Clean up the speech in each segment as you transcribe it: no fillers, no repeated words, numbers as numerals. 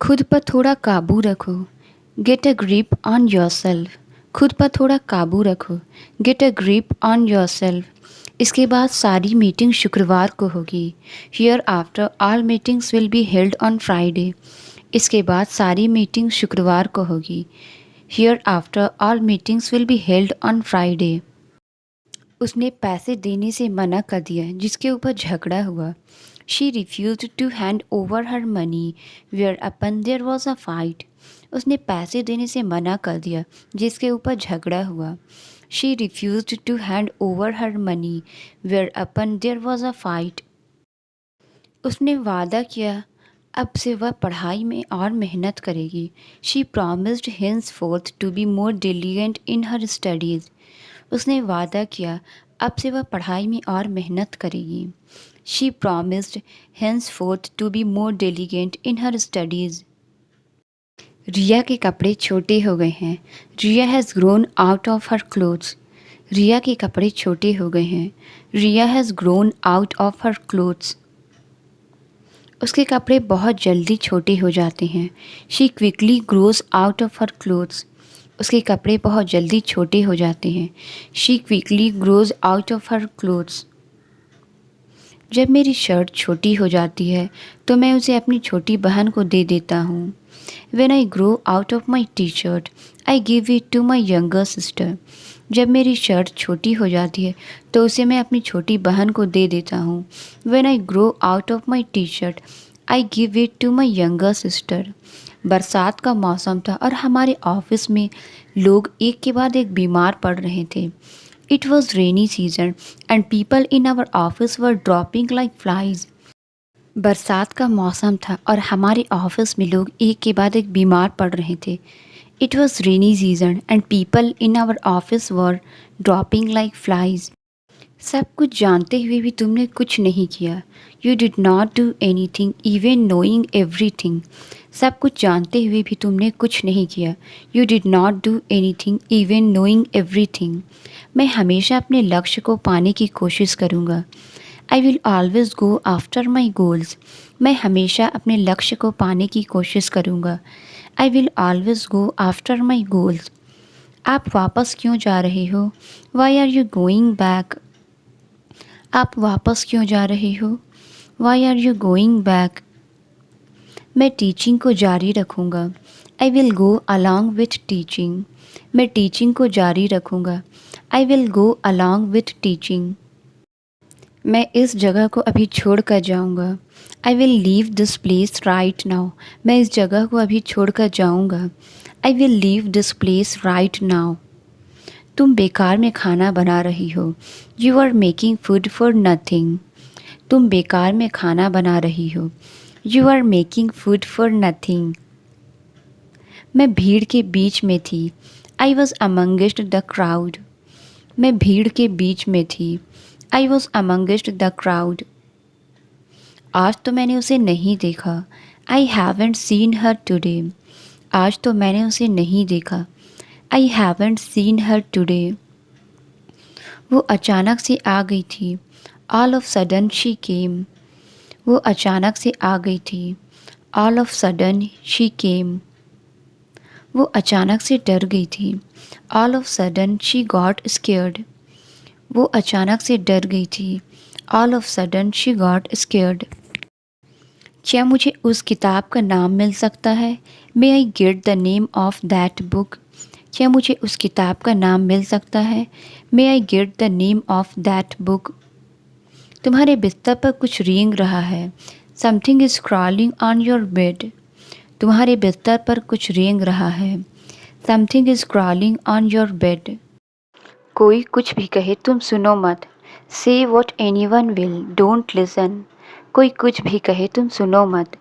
खुद पर थोड़ा काबू रखो। Get a grip on yourself. खुद पर थोड़ा काबू रखो। Get a grip on yourself. इसके बाद सारी मीटिंग शुक्रवार को होगी। Here after all meetings will be held on Friday. इसके बाद सारी मीटिंग शुक्रवार को होगी। Here after all meetings will be held on Friday. उसने पैसे देने से मना कर दिया, जिसके ऊपर झगड़ा हुआ। She refused to hand over her money whereupon there was a fight. उसने पैसे देने से मना कर दिया, जिसके ऊपर झगड़ा हुआ। She refused to hand over her money whereupon there was a fight. उसने वादा किया अब से वह पढ़ाई में और मेहनत करेगी। She promised henceforth to be more diligent in her studies. उसने वादा किया अब से वह पढ़ाई में और मेहनत करेगी। She promised henceforth to be more diligent in her studies. Riya के कपड़े छोटे हो गए हैं। Riya has grown out of her clothes. Riya के कपड़े छोटे हो गए हैं। Riya has grown out of her clothes. उसके कपड़े बहुत जल्दी छोटे हो जाते हैं। She quickly grows out of her clothes. उसके कपड़े बहुत जल्दी छोटे हो जाते हैं। She quickly grows out of her clothes. जब मेरी शर्ट छोटी हो जाती है तो मैं उसे अपनी छोटी बहन को दे देता हूँ। When I grow out of my t-shirt, I give it to my younger sister. जब मेरी शर्ट छोटी हो जाती है तो उसे मैं अपनी छोटी बहन को दे देता हूँ। When I grow out of my t-shirt, I give it to my younger sister. बरसात का मौसम था और हमारे ऑफिस में लोग एक के बाद एक बीमार पड़ रहे थे। It was rainy season and people in our office were dropping like flies. बरसात का मौसम था और हमारे ऑफिस में लोग एक के बाद एक बीमार पड़ रहे थे। It was rainy season and people in our office were dropping like flies. सब कुछ जानते हुए भी तुमने कुछ नहीं किया। You did not do anything even knowing everything. सब कुछ जानते हुए भी तुमने कुछ नहीं किया। You did not do anything even knowing everything. मैं हमेशा अपने लक्ष्य को पाने की कोशिश करूँगा। I will always go after my goals. मैं हमेशा अपने लक्ष्य को पाने की कोशिश करूँगा। I will always go after my goals. आप वापस क्यों जा रहे हो? Why are you going back? आप वापस क्यों जा रहे हो? Why are you going back? मैं टीचिंग को जारी रखूँगा। I will go along with teaching. मैं टीचिंग को जारी रखूँगा। I will go along with teaching. मैं इस जगह को अभी छोड़ कर जाऊँगा। I will leave this place right now. मैं इस जगह को अभी छोड़ कर जाऊँगा। I will leave this place right now. तुम बेकार में खाना बना रही हो। You are making food for nothing. तुम बेकार में खाना बना रही हो। You are making food for nothing. मैं भीड़ के बीच में थी। I was amongst the crowd. मैं भीड़ के बीच में थी। I was amongst the crowd. आज तो मैंने उसे नहीं देखा। I haven't seen her today. आज तो मैंने उसे नहीं देखा। I haven't seen her today. वो अचानक से आ गई थी। All of sudden she came. वो अचानक से आ गई थी। All of sudden she came. वो अचानक से डर गई थी। All of sudden she got scared. वो अचानक से डर गई थी। All of sudden she got scared. क्या मुझे उस किताब का नाम मिल सकता है? May I get the name of that book? क्या मुझे उस किताब का नाम मिल सकता है? May I get the name of that book? तुम्हारे बिस्तर पर कुछ रेंग रहा है। Something is crawling on your bed. तुम्हारे बिस्तर पर कुछ रेंग रहा है। Something is crawling on your bed. कोई कुछ भी कहे तुम सुनो मत। Say what anyone will don't listen. कोई कुछ भी कहे तुम सुनो मत।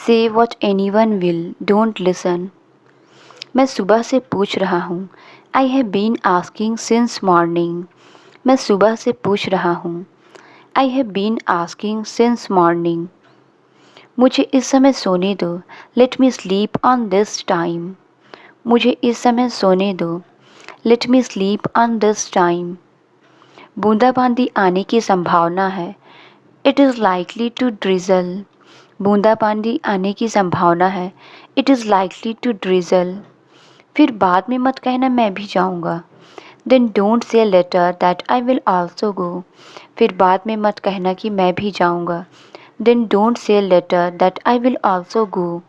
Say what anyone will don't listen. मैं सुबह से पूछ रहा हूँ। I have been asking since morning. मैं सुबह से पूछ रहा हूँ। I have been asking since morning. मुझे इस समय सोने दो। Let me sleep on this time. मुझे इस समय सोने दो। Let me sleep on this time. बूंदाबांदी आने की संभावना है। It is likely to drizzle. बूंदाबांदी आने की संभावना है। It is likely to drizzle. फिर बाद में मत कहना मैं भी जाऊँगा। Then don't say later that I will also go. फिर बाद में मत कहना कि मैं भी जाऊँगा। Then don't say later that I will also go.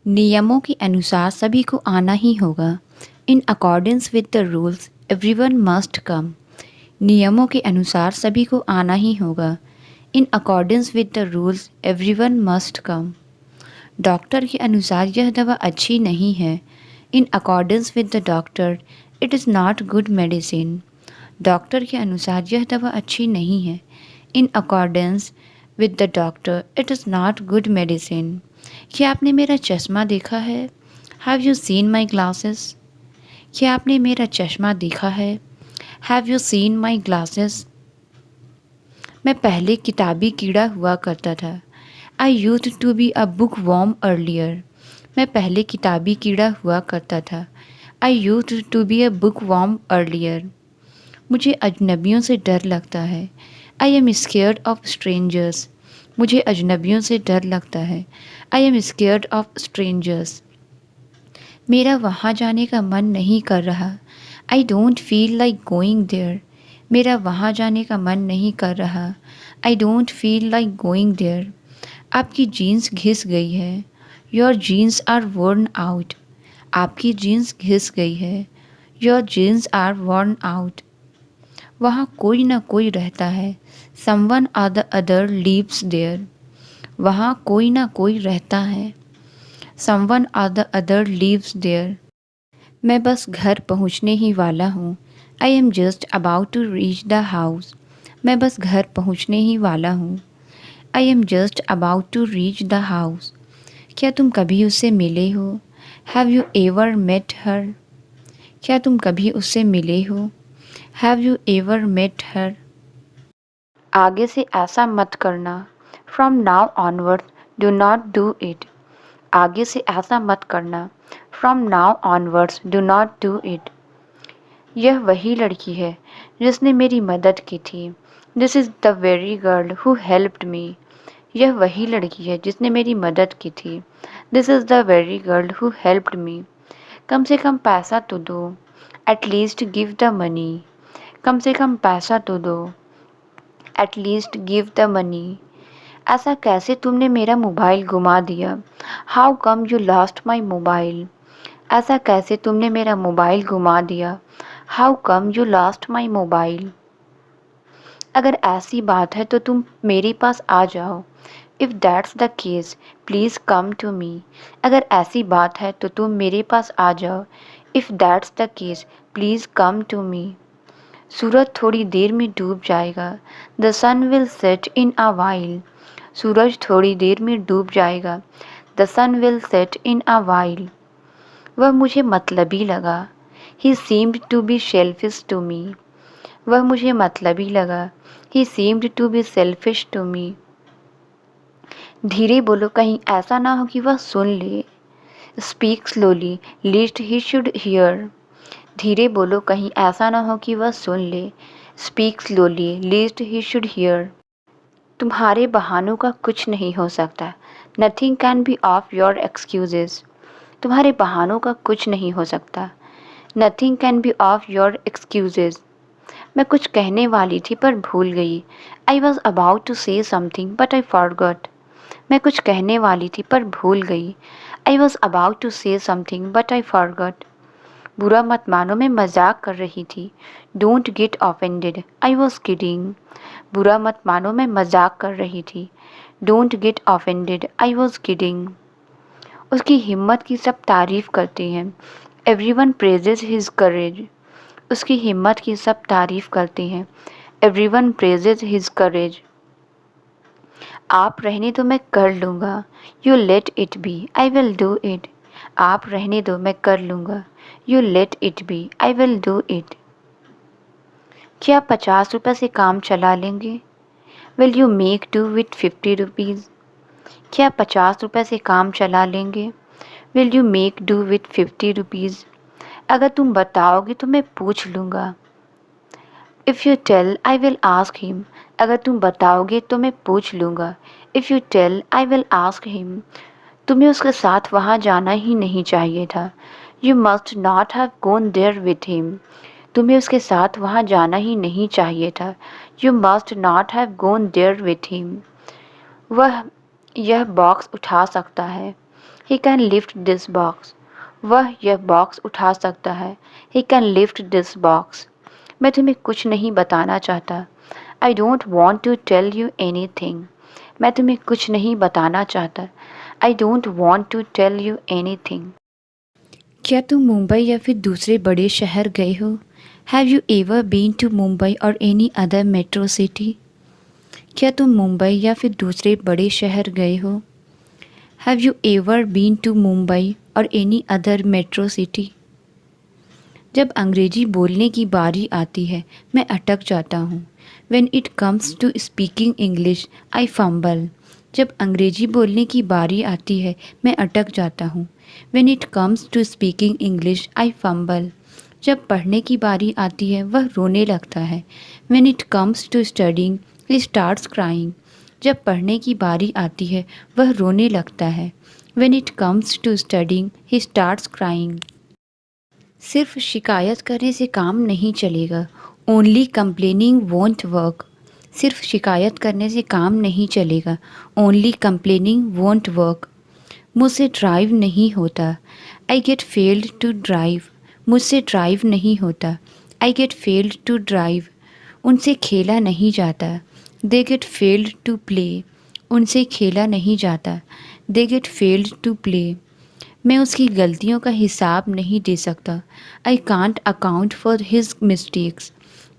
नियमों के अनुसार सभी को आना ही होगा। In accordance with the rules everyone must come. नियमों के अनुसार सभी को आना ही होगा। In accordance with the rules everyone must come. Doctor के अनुसार यह दवा अच्छी नहीं है। इन accordance with the doctor it is not good medicine. Doctor के अनुसार यह दवा अच्छी नहीं है। इन accordance with the doctor it is not good medicine. क्या आपने मेरा चश्मा देखा है? Have you seen my glasses? क्या आपने मेरा चश्मा देखा है? Have you seen my glasses? मैं पहले किताबी कीड़ा हुआ करता था। I used to be a book worm earlier. मैं पहले किताबी कीड़ा हुआ करता था। I used to be a book worm earlier. मुझे अजनबियों से डर लगता है। I am scared of strangers. मुझे अजनबियों से डर लगता है। I am scared of strangers. मेरा वहाँ जाने का मन नहीं कर रहा। I don't feel like going there. मेरा वहाँ जाने का मन नहीं कर रहा। I don't feel like going there. आपकी जीन्स घिस गई है। Your jeans are worn out. आपकी जीन्स घिस गई है। Your jeans are worn out. वहाँ कोई ना कोई रहता है। समवन और द अदर लीव्स देयर। वहाँ कोई ना कोई रहता है। समवन और द अदर लीव्स देयर। मैं बस घर पहुँचने ही वाला हूँ। I am just about to reach the house. मैं बस घर पहुँचने ही वाला हूँ। I am just about to reach the house. क्या तुम कभी उससे मिले हो? Have you ever met her? क्या तुम कभी उससे मिले हो? Have you ever met her? आगे से ऐसा मत करना। From now onward do not do it. आगे से ऐसा मत करना। From now onwards do not do it. यह वही लड़की है जिसने मेरी मदद की थी। This is the very girl who helped me. यह वही लड़की है जिसने मेरी मदद की थी। This is the very girl who helped me. कम से कम पैसा तो दो। At least give the money. कम से कम पैसा तो दो। At least give the money. ऐसा कैसे तुमने मेरा मोबाइल गुमा दिया? How come you lost my mobile. ऐसा कैसे तुमने मेरा मोबाइल गुमा दिया? How come you lost my mobile. अगर ऐसी बात है तो तुम मेरे पास आ जाओ। If that's the case please come to me. अगर ऐसी बात है तो तुम मेरे पास आ जाओ। If that's the case please come to me. सूरज थोड़ी देर में डूब जाएगा। The sun will set in a while. सूरज थोड़ी देर में डूब जाएगा। The sun will set in a while. वह मुझे मतलबी लगा। He seemed to be selfish to me. वह मुझे मतलबी लगा। He seemed to be selfish to me. धीरे बोलो कहीं ऐसा ना हो कि वह सुन ले। Speak slowly least he should here. धीरे बोलो कहीं ऐसा ना हो कि वह सुन ले। Speak slowly least he should hear. तुम्हारे बहानों का कुछ नहीं हो सकता। Nothing can be of your excuses. तुम्हारे बहानों का कुछ नहीं हो सकता। Nothing can be of your excuses. मैं कुछ कहने वाली थी पर भूल गई। I was about to say something but I forgot. मैं कुछ कहने वाली थी पर भूल गई। I was about to say something but I forgot. बुरा मत मानो मैं मजाक कर रही थी। Don't get offended I was kidding. बुरा मत मानो मैं मजाक कर रही थी। Don't get offended I was kidding. उसकी हिम्मत की सब तारीफ़ करते हैं। Everyone praises his courage. उसकी हिम्मत की सब तारीफ़ करते हैं। Everyone praises his courage. आप रहने दो मैं कर लूँगा। You let it be I will do it. आप रहने दो मैं कर लूँगा। You let it be I will do it. क्या 50 रुपये से काम चला लेंगे? Will you make do with 50 rupees. क्या 50 रुपये से काम चला लेंगे? Will you make do with 50 rupees. अगर तुम बताओगे तो मैं पूछ लूँगा। If you tell I will ask him. अगर तुम बताओगे तो मैं पूछ लूँगा। If you tell I will ask him, तुम्हें उसके साथ वहाँ जाना ही नहीं चाहिए था। You must not have gone there with him, तुम्हें उसके साथ वहाँ जाना ही नहीं चाहिए था। You must not have gone there with him. वह यह बॉक्स उठा सकता है। He can lift this box, वह यह बॉक्स उठा सकता है। He can lift this box. मैं तुम्हें कुछ नहीं बताना चाहता। I don't want to tell you anything, मैं तुम्हें कुछ नहीं बताना चाहता। I don't want to tell you anything. क्या तुम मुंबई या फिर दूसरे बड़े शहर गए हो? Have you ever been to Mumbai or any other metro city? क्या तुम मुंबई या फिर दूसरे बड़े शहर गए हो? Have you ever been to Mumbai or any other metro city? जब अंग्रेजी बोलने की बारी आती है मैं अटक जाता हूँ। When it comes to speaking English, I fumble. जब अंग्रेजी बोलने की बारी आती है मैं अटक जाता हूँ। When it comes to speaking English, I fumble. जब पढ़ने की बारी आती है वह रोने लगता है। When it comes to studying, he starts crying. जब पढ़ने की बारी आती है वह रोने लगता है। When it comes to studying, he starts crying. सिर्फ शिकायत करने से काम नहीं चलेगा। ओनली कंप्लेनिंग वोंट वर्क, सिर्फ शिकायत करने से काम नहीं चलेगा। Only complaining won't work. मुझसे ड्राइव नहीं होता। I get failed to drive, मुझसे ड्राइव नहीं होता। I get failed to drive. उनसे खेला नहीं जाता। They get failed to play, उनसे खेला नहीं जाता। They get failed to play. मैं उसकी गलतियों का हिसाब नहीं दे सकता। I can't account for his mistakes,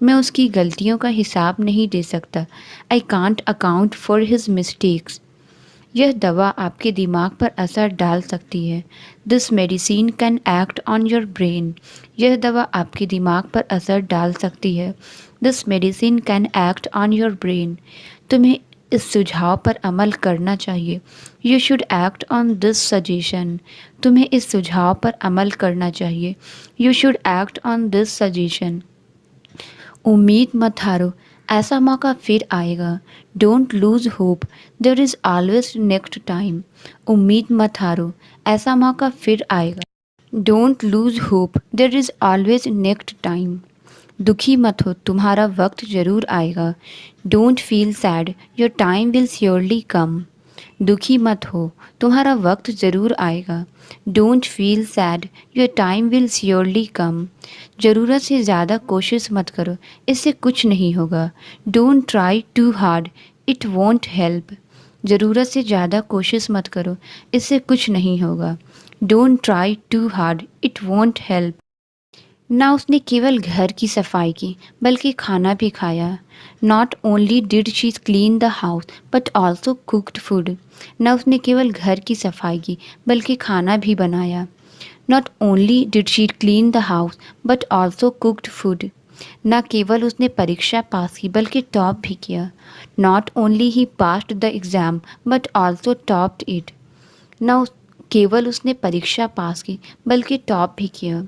मैं उसकी गलतियों का हिसाब नहीं दे सकता। I can't account for his mistakes. यह दवा आपके दिमाग पर असर डाल सकती है। This medicine can act on your brain, यह दवा आपके दिमाग पर असर डाल सकती है। This medicine can act on your brain. तुम्हें इस सुझाव पर अमल करना चाहिए। You should act on this suggestion, तुम्हें इस सुझाव पर अमल करना चाहिए। You should act on this suggestion. उम्मीद मत हारो, ऐसा मौका फिर आएगा। Don't lose hope, there is always next time. उम्मीद मत हारो, ऐसा मौका फिर आएगा। Don't lose hope, there is always next time. दुखी मत हो, तुम्हारा वक्त ज़रूर आएगा। Don't feel sad, your time will surely come. दुखी मत हो, तुम्हारा वक्त ज़रूर आएगा। Don't feel sad, your time will surely come. ज़रूरत से ज़्यादा कोशिश मत करो, इससे कुछ नहीं होगा। Don't try too hard, it won't help. ज़रूरत से ज़्यादा कोशिश मत करो, इससे कुछ नहीं होगा। Don't try too hard, it won't help. ना उसने केवल घर की सफाई की बल्कि खाना भी खाया। Not only did she clean the house but also cooked food. ना उसने केवल घर की सफाई की बल्कि खाना भी बनाया। Not only did she clean the house but also cooked food. न केवल उसने परीक्षा पास की बल्कि टॉप भी किया। Not only he passed the exam but also topped it. न केवल उसने परीक्षा पास की बल्कि टॉप भी किया।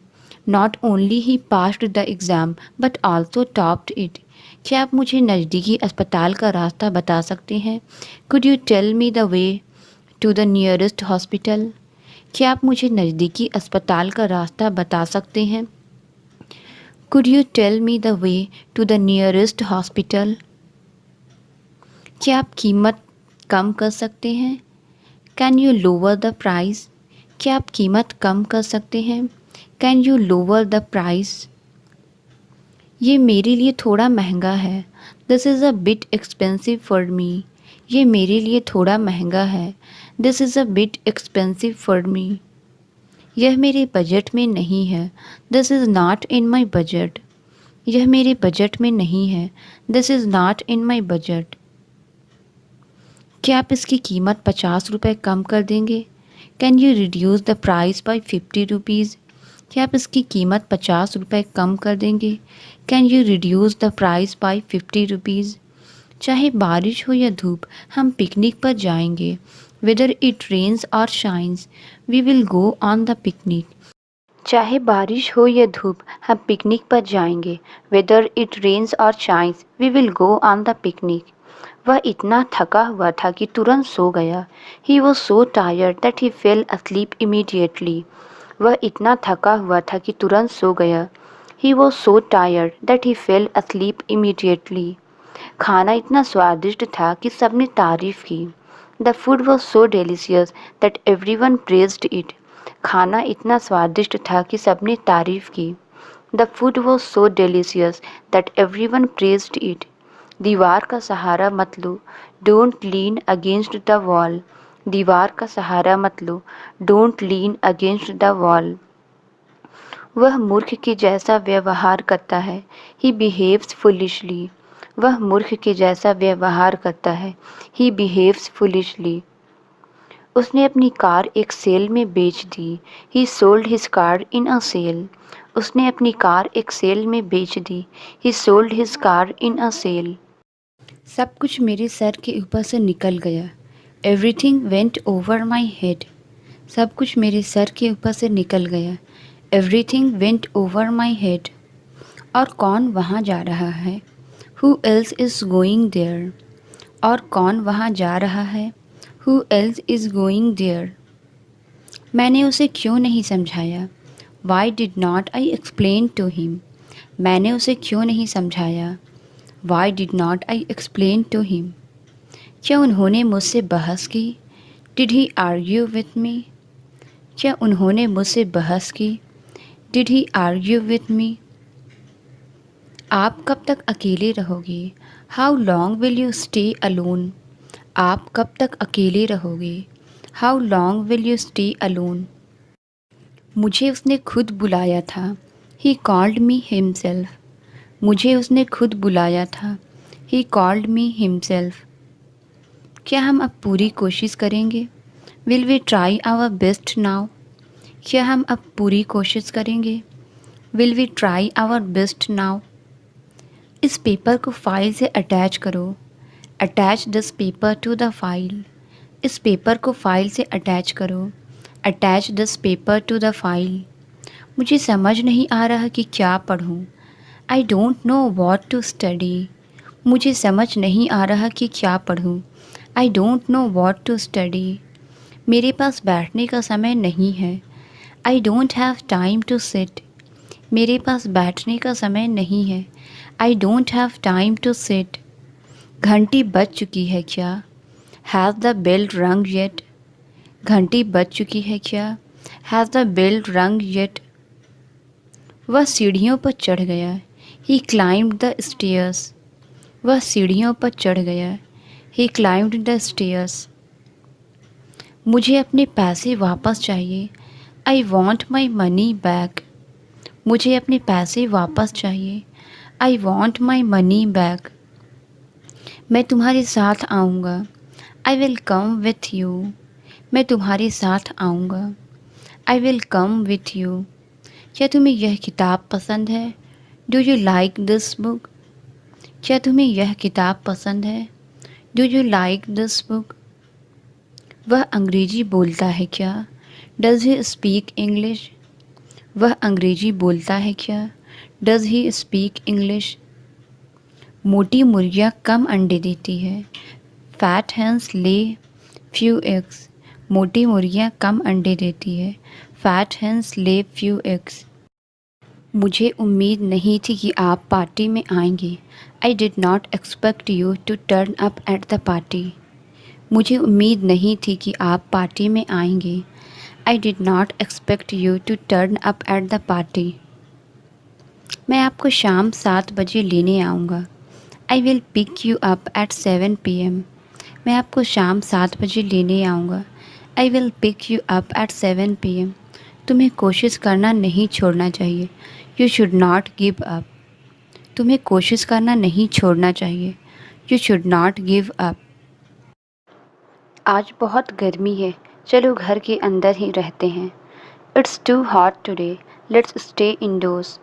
Not only he passed the exam but also topped it. क्या आप मुझे नज़दीकी अस्पताल का रास्ता बता सकते हैं? Could you tell me the way to the nearest hospital? क्या आप मुझे नज़दीकी अस्पताल का रास्ता बता सकते हैं? Could you tell me the way to the nearest hospital? क्या आप कीमत कम कर सकते हैं? Can you lower the price? क्या आप कीमत कम कर सकते हैं? Can you lower the price? ये मेरे लिए थोड़ा महंगा है। This is a bit expensive for me. ये मेरे लिए थोड़ा महंगा है। This is a bit expensive for me. यह मेरे बजट में नहीं है। This is not in my budget. यह मेरे बजट में नहीं है। This is not in my budget. क्या आप इसकी कीमत 50 रुपये कम कर देंगे? Can you reduce the price by 50 rupees? क्या आप इसकी कीमत 50 रुपये कम कर देंगे? Can you reduce the price by 50 rupees? चाहे बारिश हो या धूप हम पिकनिक पर जाएंगे। Whether it rains or shines we will go on the picnic. चाहे बारिश हो या धूप हम पिकनिक पर जाएंगे। Whether it rains or shines we will go on the picnic. वह इतना थका हुआ था कि तुरंत सो गया। He was so tired that he fell asleep immediately. वह इतना थका हुआ था कि तुरंत सो गया। He was so tired that he fell asleep immediately. खाना इतना स्वादिष्ट था कि सबने तारीफ की। The food was so delicious that everyone praised it. खाना इतना स्वादिष्ट था कि सबने तारीफ की। The food was so delicious that everyone praised it. दीवार का सहारा मत लो, don't lean against the wall. दीवार का सहारा मत लो, don't lean against the wall. वह मूर्ख के जैसा व्यवहार करता है. He behaves foolishly. वह मूर्ख के जैसा व्यवहार करता है. He behaves foolishly. उसने अपनी कार एक सेल में बेच दी. He sold his car in a sale. उसने अपनी कार एक सेल में बेच दी. He sold his car in a sale. सब कुछ मेरे सर के ऊपर से निकल गया. Everything went over my head. सब कुछ मेरे सर के ऊपर से निकल गया. Everything went over my head. और कौन वहाँ जा रहा है? Who else is going there. और कौन वहाँ जा रहा है? Who else is going there. मैंने उसे क्यों नहीं समझाया? Why did not I explain to him. मैंने उसे क्यों नहीं समझाया? Why did not I explain to him. क्या उन्होंने मुझसे बहस की? Did he argue with me. क्या उन्होंने मुझसे बहस की? Did he argue with me. आप कब तक अकेले रहोगे? How long will you stay alone. आप कब तक अकेले रहोगे? How long will you stay alone. मुझे उसने खुद बुलाया था. He called me himself. मुझे उसने खुद बुलाया था. He called me himself. क्या हम अब पूरी कोशिश करेंगे? Will we try our best now. क्या हम अब पूरी कोशिश करेंगे? Will we try our best now. इस पेपर को फाइल से अटैच करो. Attach this paper to the file. इस पेपर को फाइल से अटैच करो. Attach this paper to the file. मुझे समझ नहीं आ रहा कि क्या पढ़ूँ. I don't know what to study. मुझे समझ नहीं आ रहा कि क्या पढ़ूँ. I don't know what to study. मेरे पास बैठने का समय नहीं है. I don't have time to sit. मेरे पास बैठने का समय नहीं है. I don't have time to sit. घंटी बज चुकी है क्या? Has the bell rung yet. घंटी बज चुकी है क्या? Has the bell rung yet. वह सीढ़ियों पर चढ़ गया. ही क्लाइम्ड द स्टेयर्स. वह सीढ़ियों पर चढ़ गया. ही क्लाइम्ड द स्टेयर्स. मुझे अपने पैसे वापस चाहिए. I want my money back. मुझे अपने पैसे वापस चाहिए. I want my money back. मैं तुम्हारे साथ आऊँगा. I will come with you. मैं तुम्हारे साथ आऊँगा. I will come with you. क्या तुम्हें यह किताब पसंद है? Do you like this book. क्या तुम्हें यह किताब पसंद है? Do you like this book. वह अंग्रेजी बोलता है क्या? Does he speak English. वह अंग्रेजी बोलता है क्या? Does he speak English. मोटी मुर्गियाँ कम अंडे देती है. फैट हैंस ले फ्यू एग्स. मोटी मुर्गियाँ कम अंडे देती है. फैट हैंस ले फ्यू एग्स. मुझे उम्मीद नहीं थी कि आप पार्टी में आएंगे. I did not expect you to turn up at the party. मुझे उम्मीद नहीं थी कि आप पार्टी में आएंगे. I did not expect you to turn up at the party. मैं आपको शाम 7 बजे लेने आऊँगा. I will pick you up at 7 PM. मैं आपको शाम 7 बजे लेने आऊँगा. I will pick you up at 7 PM. तुम्हें कोशिश करना नहीं छोड़ना चाहिए. You should not give up. तुम्हें कोशिश करना नहीं छोड़ना चाहिए. You should not give up. आज बहुत गर्मी है. चलो घर के अंदर ही रहते हैं. It's too hot today. Let's stay indoors.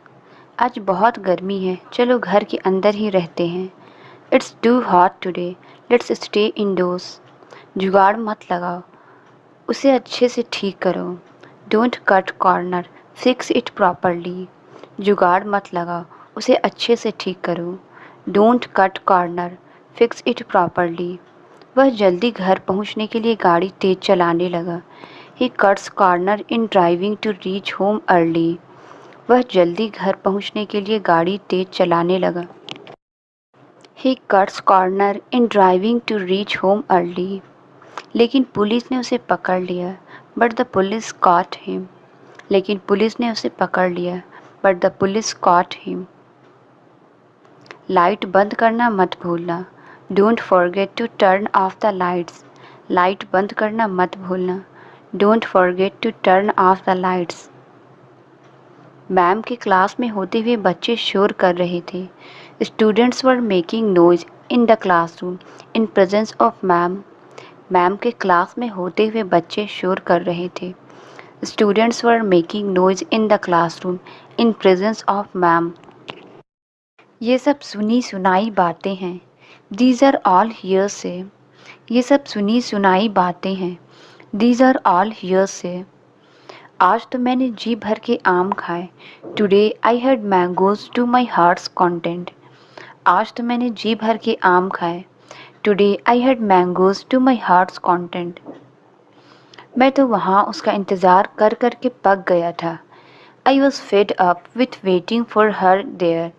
आज बहुत गर्मी है. चलो घर के अंदर ही रहते हैं. It's too hot today. Let's stay indoors. जुगाड़ मत लगाओ. उसे अच्छे से ठीक करो. Don't cut corner. Fix it properly. जुगाड़ मत लगाओ. उसे अच्छे से ठीक करो. Don't cut corner. Fix it properly. वह जल्दी घर पहुंचने के लिए गाड़ी तेज चलाने लगा। He cuts corner in driving to reach home early. वह जल्दी घर पहुंचने के लिए गाड़ी तेज चलाने लगा। He cuts corner in driving to reach home early. लेकिन पुलिस ने उसे पकड़ लिया। But the police caught him. लेकिन पुलिस ने उसे पकड़ लिया। But the police caught him. Light बंद करना मत भूलना। Don't forget to turn off the lights. Light बंद करना मत भूलना। Don't forget to turn off the lights. Ma'am के क्लास में होते हुए बच्चे शोर कर रहे थे। Students were making noise in the classroom in presence of ma'am. Ma'am के क्लास में होते हुए बच्चे शोर कर रहे थे। Students were making noise in the classroom in presence of ma'am. ये सब सुनी सुनाई बातें हैं। These are all hearsay. ये सब सुनी सुनाई बातें हैं। These are all hearsay. आज तो मैंने जी भर के आम खाए। Today I had mangoes to my heart's content. आज तो मैंने जी भर के आम खाए। Today I had mangoes to my heart's content. मैं तो वहाँ उसका इंतज़ार कर कर के पक गया था। I was fed up with waiting for her there.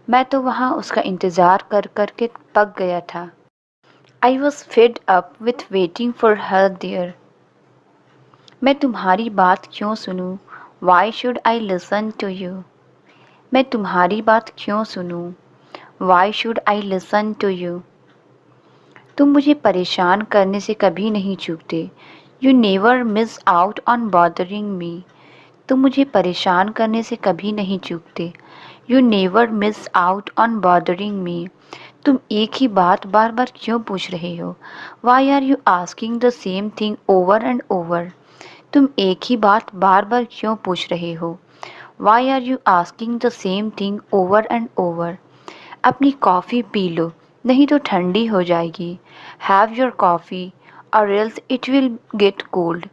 मैं तो वहाँ उसका इंतज़ार कर कर के पक गया था। I was fed up with waiting for her there. मैं तुम्हारी बात क्यों सुनूं? Why should I listen to you? मैं तुम्हारी बात क्यों सुनूं? Why should I listen to you? तुम मुझे परेशान करने से कभी नहीं चूकते। You never miss out on bothering me. तुम मुझे परेशान करने से कभी नहीं चूकते। You never miss out on bothering me. तुम एक ही बात बार बार क्यों पूछ रहे हो? Why are you asking the same thing over and over? तुम एक ही बात बार बार क्यों पूछ रहे हो? Why are you asking the same thing over and over? अपनी कॉफ़ी पी लो, नहीं तो ठंडी हो जाएगी। Have your coffee or else it will get cold.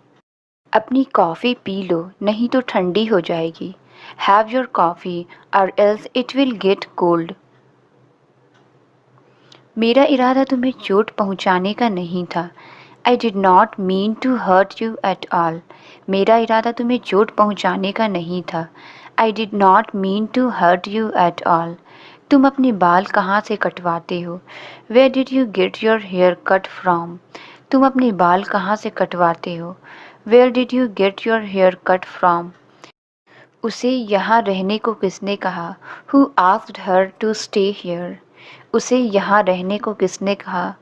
अपनी कॉफ़ी पी लो, नहीं तो ठंडी हो जाएगी। Have your coffee or else it will get cold. मेरा इरादा तुम्हें चोट पहुंचाने का नहीं था। I did not mean to hurt you at all. मेरा इरादा तुम्हें चोट पहुंचाने का नहीं था। I did not mean to hurt you at all. तुम अपने बाल कहाँ से कटवाते हो? Where did you get your hair cut from? तुम अपने बाल कहाँ से कटवाते हो? Where did you get your hair cut from? उसे यहाँ रहने को किसने कहा? Who asked her to stay here? उसे यहाँ रहने को किसने कहा?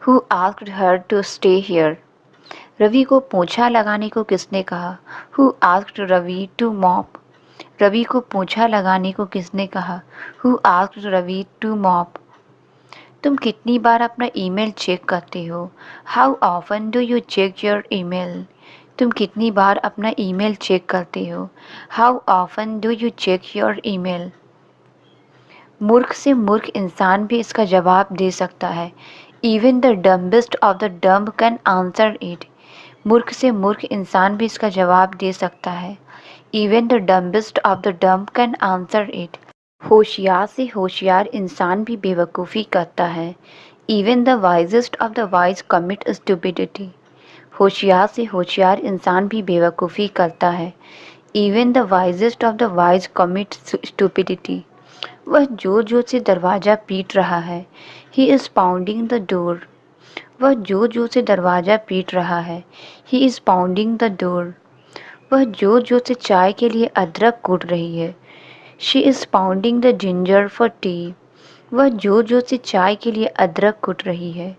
Who asked her to stay here? Ravi को पोंछा लगाने को किसने कहा? Who asked Ravi to mop? रवि को पोंछा लगाने को किसने कहा? Who asked Ravi to mop? तुम कितनी बार अपना ईमेल चेक करते हो? How often do you check your email? तुम कितनी बार अपना ईमेल चेक करते हो? How often do you check your email? मूर्ख से मूर्ख इंसान भी इसका जवाब दे सकता है। Even the dumbest of the dumb can answer it. मूर्ख से मूर्ख इंसान भी इसका जवाब दे सकता है। Even the dumbest of the dumb can answer it. होशियार से होशियार इंसान भी बेवकूफ़ी करता है। Even the wisest of the wise commit stupidity. होशियार से होशियार इंसान भी बेवकूफ़ी करता है। Even the wisest of the wise commit stupidity. वह जोर जोर से दरवाज़ा पीट रहा है। He is pounding the door. वह जोर जोर से दरवाज़ा पीट रहा है। He is pounding the door. वह जोर जोर से चाय के लिए अदरक कूट रही है। She is pounding the ginger for T. वह जोर जोर से चाय के लिए अदरक कूट रही है।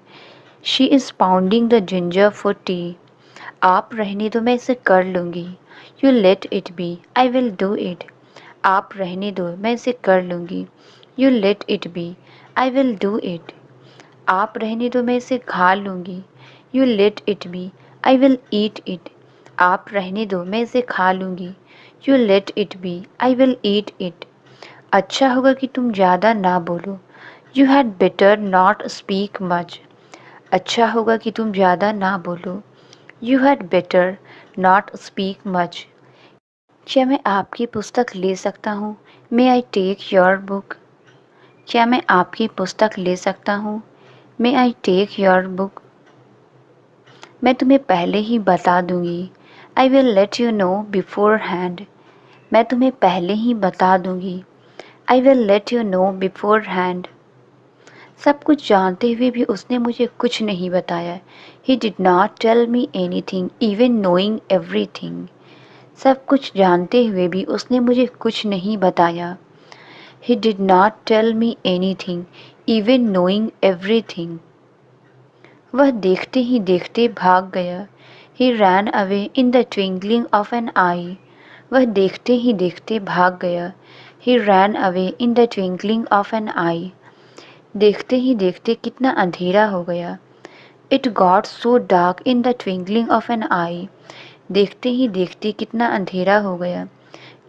She is pounding the ginger for T. आप रहने दो, मैं इसे कर लूँगी। You let it be, I will do it. आप रहने दो, मैं इसे कर लूँगी। You let it be, I will do it. आप रहने दो, मैं इसे खा लूँगी। You let it be, I will eat it. आप रहने दो, मैं इसे खा लूँगी। You let it be, I will eat it. अच्छा होगा कि तुम ज़्यादा ना बोलो। You had better not speak much. अच्छा होगा कि तुम ज़्यादा ना बोलो। You had better not speak much. क्या मैं आपकी पुस्तक ले सकता हूँ? मे आई टेक योर बुक? क्या मैं आपकी पुस्तक ले सकता हूँ? मे आई टेक योर बुक? मैं तुम्हें पहले ही बता दूंगी। I will let you know before hand. मैं तुम्हें पहले ही बता दूंगी। I will let you know before hand. सब कुछ जानते हुए भी उसने मुझे कुछ नहीं बताया। He did not tell me anything even knowing everything. सब कुछ जानते हुए भी उसने मुझे कुछ नहीं बताया। He did not tell me anything, even knowing everything. वह देखते ही देखते भाग गया। He ran away in the twinkling of an eye. वह देखते ही देखते भाग गया। He ran away in the twinkling of an eye. देखते ही देखते कितना अंधेरा हो गया। It got so dark in the twinkling of an eye. देखते ही देखते कितना अंधेरा हो गया।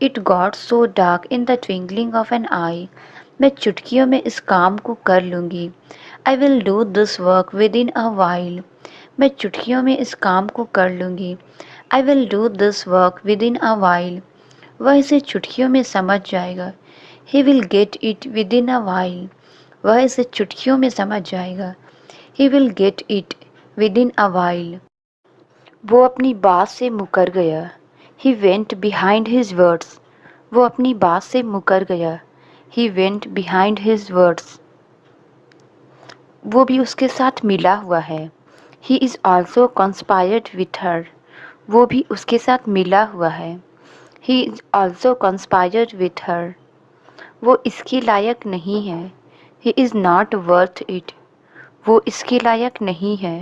It got so dark in the twinkling of an eye. मैं चुटकियों में इस काम को कर लूँगी। I will do this work within a while. मैं चुटकियों में इस काम को कर लूँगी। I will do this work within a while. वह इसे चुटकियों में समझ जाएगा। He will get it within a while. वह इसे चुटकियों में समझ जाएगा। He will get it within a while. वो अपनी बात से मुकर गया। He went behind his words. वो अपनी बात से मुकर गया। He went behind his words. वो भी उसके साथ मिला हुआ है। He is also conspired with her. वो भी उसके साथ मिला हुआ है। He is also conspired with her. वो इसके लायक नहीं है। He is not worth it. वो इसके लायक नहीं है।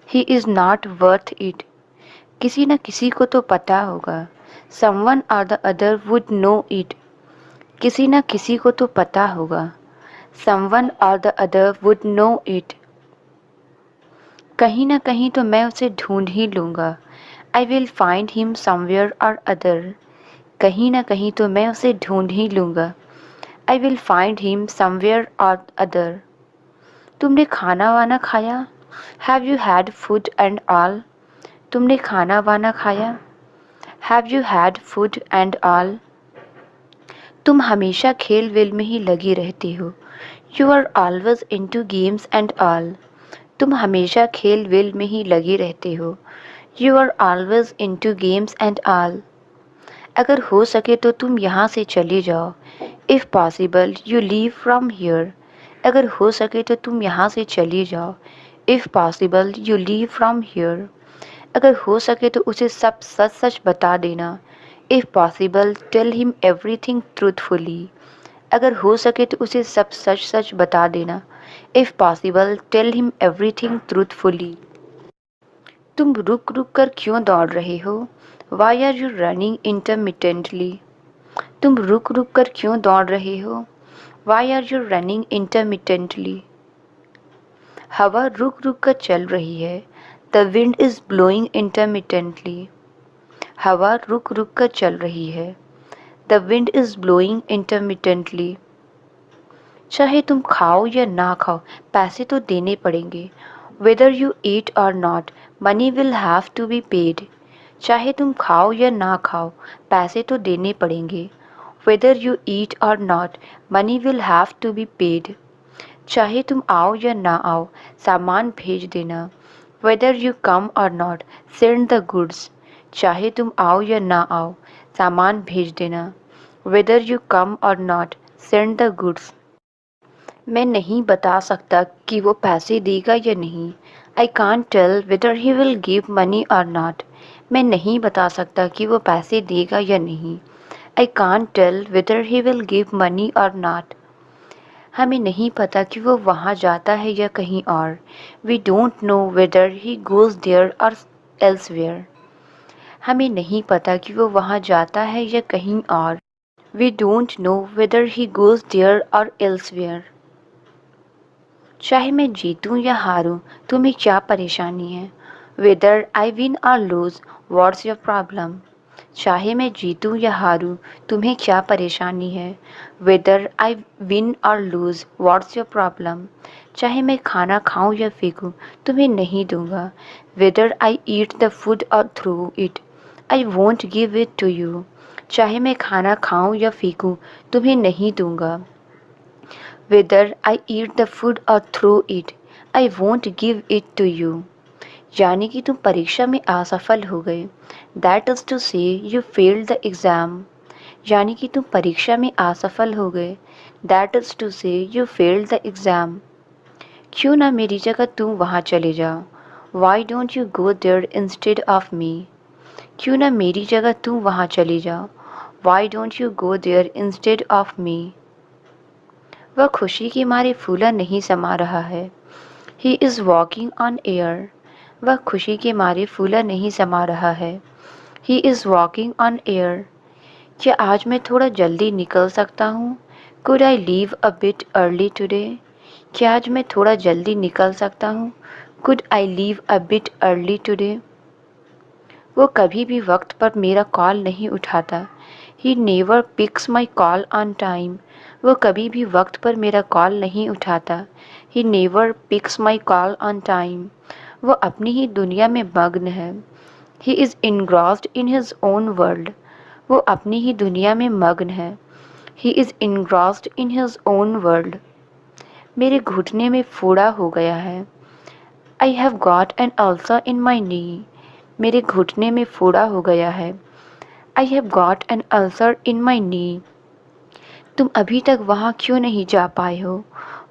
He is not worth it. किसी न किसी को तो पता होगा। Someone or the other would know it. किसी न किसी को तो पता होगा। Someone or the other would know it. कहीं न कहीं तो मैं उसे ढूंढ ही लूँगा। I will find him somewhere or other. कहीं न कहीं तो मैं उसे ढूंढ ही लूँगा। I will find him somewhere or other. तुमने खाना वाना खाया? Have you had food and all? तुमने खाना वाना खाया? Have you had food and all? तुम हमेशा खेल वेल में ही लगी रहती हो। You are always into games and all. तुम हमेशा खेल वेल में ही लगी रहते हो। You are always into games and all. अगर हो सके तो तुम यहाँ से चले जाओ। If possible, you leave from here. अगर हो सके तो तुम यहाँ से चली जाओ। If possible, you leave from here. अगर हो सके तो उसे सब सच सच बता देना। If possible, tell him everything truthfully. अगर हो सके तो उसे सब सच सच बता देना। If possible, tell him everything truthfully. तुम रुक रुक कर क्यों दौड़ रहे हो? Why are you running intermittently? तुम रुक रुक कर क्यों दौड़ रहे हो? Why are you running intermittently? हवा रुक रुक कर चल रही है। The wind is blowing intermittently. हवा रुक रुक कर चल रही है। The wind is blowing intermittently. चाहे तुम खाओ या ना खाओ, पैसे तो देने पड़ेंगे। Whether you eat or not, money will have to be paid. चाहे तुम खाओ या ना खाओ, पैसे तो देने पड़ेंगे। Whether you eat or not, money will have to be paid. चाहे तुम आओ या ना आओ, सामान भेज देना। Whether you come or not, send the goods. चाहे तुम आओ या ना आओ, सामान भेज देना। Whether you come or not, send the goods. मैं नहीं बता सकता कि वो पैसे देगा या नहीं। I can't tell whether he will give money or not. मैं नहीं बता सकता कि वो पैसे देगा या नहीं। I can't tell whether he will give money or not. हमें नहीं पता कि वो वहाँ जाता है या कहीं और। We don't know whether he goes there or elsewhere. हमें नहीं पता कि वो वहाँ जाता है या कहीं और। We don't know whether he goes there or elsewhere. चाहे मैं जीतूं या हारूं, तुम्हें क्या परेशानी है? Whether I win or lose, what's your problem? चाहे मैं जीतूं या हारूं, तुम्हें क्या परेशानी है? Whether I win or lose, what's your problem? चाहे मैं खाना खाऊं या फेंकूं, तुम्हें नहीं दूंगा। Whether I eat the food or throw it, I won't give it to you. चाहे मैं खाना खाऊं या फेंकूं, तुम्हें नहीं दूंगा। Whether I eat the food or throw it, I won't give it to you, यानी कि तुम परीक्षा में असफल हो गए। That is to say you failed the exam, यानी कि तुम परीक्षा में असफल हो गए। That is to say you failed the exam. क्यों ना मेरी जगह तुम वहाँ चले जाओ। Why don't you go there instead of me, क्यों ना मेरी जगह तुम वहाँ चले जाओ। Why don't you go there instead of me. वह खुशी के मारे फूला नहीं समा रहा है। He is walking on air, वह खुशी के मारे फूला नहीं समा रहा है। He is walking on air. क्या आज मैं थोड़ा जल्दी निकल सकता हूँ? Could I leave a bit early today, क्या आज मैं थोड़ा जल्दी निकल सकता हूँ? Could I leave a bit early today. वो कभी भी वक्त पर मेरा कॉल नहीं उठाता। He never picks my call on time, वो कभी भी वक्त पर मेरा कॉल नहीं उठाता। He never picks my call on time, वो अपनी ही दुनिया में मग्न है। He is engrossed in his own world, वो अपनी ही दुनिया में मग्न है। He is engrossed in his own world. मेरे घुटने में फोड़ा हो गया है। I have got an ulcer in my knee, मेरे घुटने में फोड़ा हो गया है। I have got an ulcer in my knee. तुम अभी तक वहाँ क्यों नहीं जा पाए हो?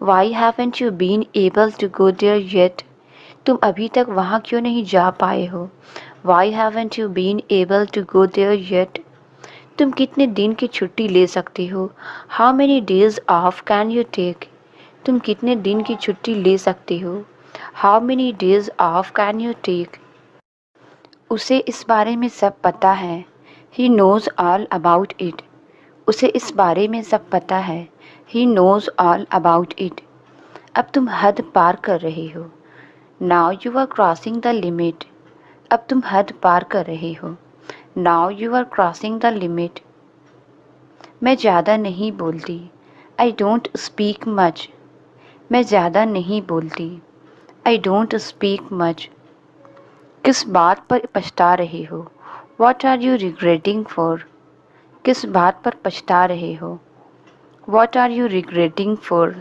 Why haven't you been able to go there yet, तुम अभी तक वहाँ क्यों नहीं जा पाए हो? Why haven't you been able to go there yet. तुम कितने दिन की छुट्टी ले सकते हो? How many days off can you take, तुम कितने दिन की छुट्टी ले सकते हो? How many days off can you take. उसे इस बारे में सब पता है। He knows all about it, उसे इस बारे में सब पता है। He knows all about it. अब तुम हद पार कर रहे हो। Now you are crossing the limit, अब तुम हद पार कर रहे हो। Now you are crossing the limit. मैं ज़्यादा नहीं बोलती। आई डोंट स्पीक मच, मैं ज़्यादा नहीं बोलती। I don't speak much. किस बात पर पछता रहे हो? What are you regretting for, किस बात पर पछता रहे हो? What are you regretting for.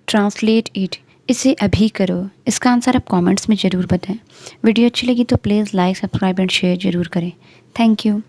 Translate it, इसे अभी करो। इसका आंसर आप कमेंट्स में ज़रूर बताएं। वीडियो अच्छी लगी तो please like, subscribe and share ज़रूर करें। Thank you.